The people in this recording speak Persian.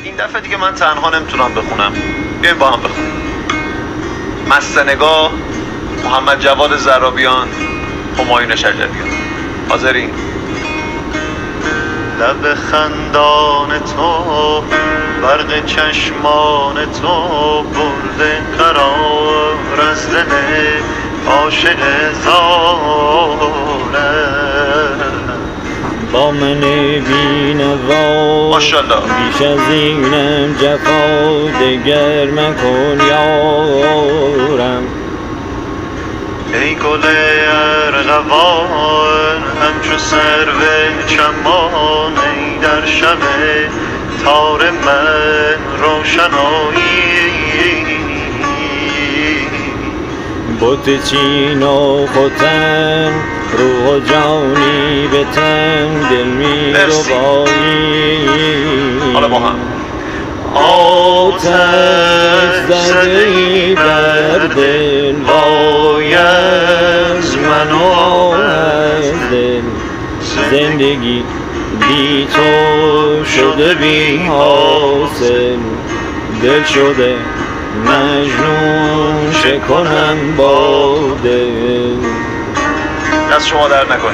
این دفعه دیگه من تنها نمیتونم بخونم، بیایم با هم بخونیم. مست نگاه، محمد جواد زرابیان، همایون شجریان. حاضرین؟ لب خندان تو، برق چشمان تو، برده قرار از دل عاشق زارم. با من بینوا ماشاءالله بیش از اینم جفا دگر مکن یارم. ای گل ارغوان همچو سرو چمان، ای در شب تار من روشنایی. بت چین و ختن، روح و جانی به تن، دل می ربایی. حالا با هم آتش زده‌ای بر دل، وای از من و از دل. زندگی بی تو شده بی حاصل، دل شده مجنون چه کنم با دل. دست شما در نکنه.